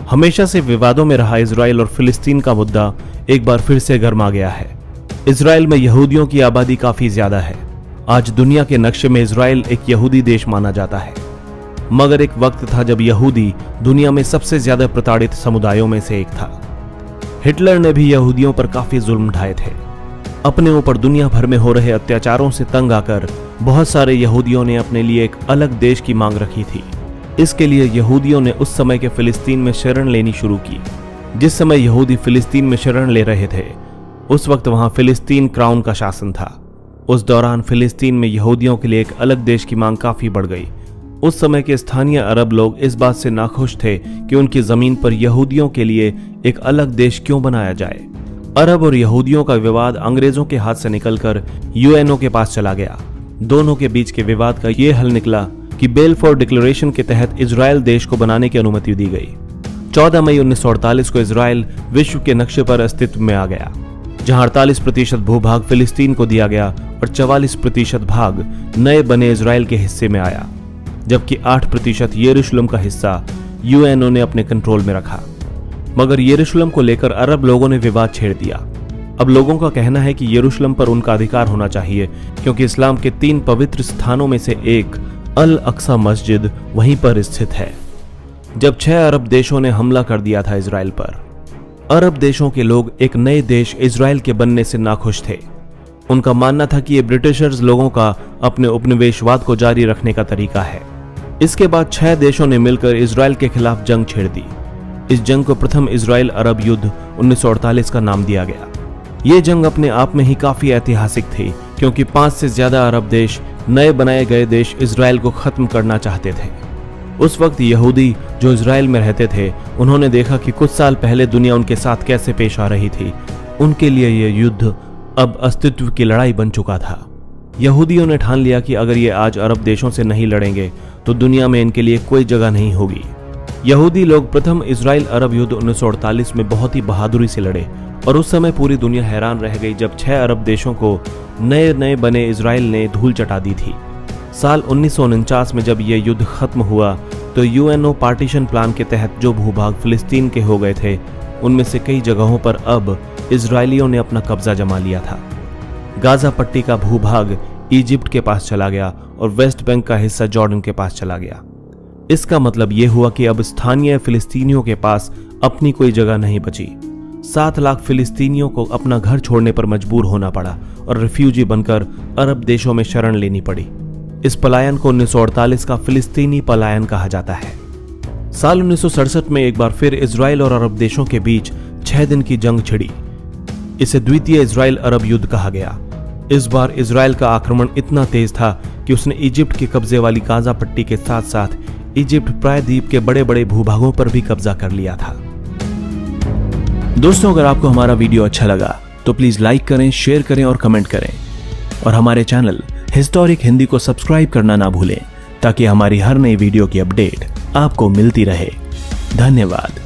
हमेशा से विवादों में रहा इजराइल और फिलिस्तीन का मुद्दा एक बार फिर से गर्मा गया है। इजराइल में यहूदियों की आबादी काफी ज्यादा है। आज दुनिया के नक्शे में इजराइल एक यहूदी देश माना जाता है, मगर एक वक्त था जब यहूदी दुनिया में सबसे ज्यादा प्रताड़ित समुदायों में से एक था। हिटलर ने भी यहूदियों पर काफी जुल्म ढाए थे। अपने ऊपर दुनिया भर में हो रहे अत्याचारों से तंग आकर बहुत सारे यहूदियों ने अपने लिए एक अलग देश की मांग रखी थी। इसके लिए यहूदियों ने उस समय के फिलिस्तीन में शरण लेनी शुरू की। जिस समय यहूदी फिलिस्तीन में शरण ले रहे थे, उस वक्त वहां फिलिस्तीन क्राउन का शासन था। उस दौरान फिलिस्तीन में यहूदियों के लिए एक अलग देश की मांग काफी बढ़ गई। उस समय के स्थानीय अरब लोग इस बात से नाखुश थे कि उनकी जमीन पर यहूदियों के लिए एक अलग देश क्यों बनाया जाए। अरब और यहूदियों का विवाद अंग्रेजों के हाथ से निकलकर यूएनओ के पास चला गया। दोनों के बीच के विवाद का यह हल निकला कि बेलफोर डिक्लेरेशन के तहत इजराइल देश को बनाने की अनुमति दी गई। 14 मई 1948 को इजराइल विश्व के नक्शे पर अस्तित्व में आ गया, जहां 48% भूभाग फिलिस्तीन को दिया गया और 44% भाग नए बने इजराइल के हिस्से में आया, जबकि 8% यरूशलेम का हिस्सा यूएनओ ने अपने कंट्रोल में रखा। मगर यरूशलेम को लेकर अरब लोगों ने विवाद छेड़ दिया। अब लोगों का कहना है कि यरूशलेम पर उनका अधिकार होना चाहिए, क्योंकि इस्लाम के 3 पवित्र स्थानों में से एक अल अक्सा मस्जिद वहीं पर स्थित है। जब 6 अरब देशों ने हमला कर दिया था इजराइल पर, अरब देशों के लोग एक नए देश इजराइल के बनने से नाखुश थे। उनका मानना था कि ये ब्रिटिशर्स लोगों का अपने उपनिवेशवाद को जारी रखने का तरीका है। इसके बाद 6 देशों ने मिलकर इजराइल के खिलाफ जंग छेड़ दी। इस जंग को प्रथम इजराइल अरब युद्ध 1948 का नाम दिया गया। ये जंग अपने आप में ही काफी ऐतिहासिक थी, क्योंकि 5 से ज्यादा अरब देश नए बनाए गए देश इजराइल को खत्म करना चाहते थे। उस वक्त यहूदी जो इजराइल में रहते थे, उन्होंने देखा कि कुछ साल पहले दुनिया उनके साथ कैसे पेश आ रही थी। उनके लिए यह युद्ध अब अस्तित्व की लड़ाई बन चुका था। यहूदियों ने ठान लिया कि अगर ये आज अरब देशों से नहीं लड़ेंगे तो दुनिया में इनके लिए कोई जगह नहीं होगी। यहूदी लोग प्रथम इजराइल अरब युद्ध 1948 में बहुत ही बहादुरी से लड़े, और उस समय पूरी दुनिया हैरान रह गई जब 6 अरब देशों को नए नए बने इजराइल ने धूल चटा दी थी। साल 1949 में जब यह युद्ध खत्म हुआ तो यूएनओ पार्टीशन प्लान के तहत जो भूभाग फिलिस्तीन के हो गए थे, उनमें से कई जगहों पर अब इजरायलियों ने अपना कब्जा जमा लिया था। गाजा पट्टी का भूभाग इजिप्ट के पास चला गया और वेस्ट बैंक का हिस्सा जॉर्डन के पास चला गया। इसका मतलब यह हुआ कि अब स्थानीय फिलिस्तीनियों के पास अपनी कोई जगह नहीं बची। 7 लाख फिलिस्तीनियों को अपना घर छोड़ने पर मजबूर होना पड़ा और रिफ्यूजी बनकर अरब देशों में शरण लेनी पड़ी। इस पलायन को 1948 का फिलिस्तीनी पलायन कहा जाता है। साल 1967 में एक बार फिर इजराइल और अरब देशों के बीच 6 दिन की जंग छिड़ी। इसे द्वितीय इजराइल अरब युद्ध कहा गया। इस बार इजराइल का आक्रमण इतना तेज था कि उसने इजिप्ट के कब्जे वाली गाजा पट्टी के साथ साथ इजिप्ट प्रायद्वीप के बड़े बड़े भूभागों पर भी कब्जा कर लिया था। दोस्तों, अगर आपको हमारा वीडियो अच्छा लगा तो प्लीज लाइक करें, शेयर करें और कमेंट करें, और हमारे चैनल हिस्टोरिक हिंदी को सब्सक्राइब करना ना भूलें, ताकि हमारी हर नई वीडियो की अपडेट आपको मिलती रहे। धन्यवाद।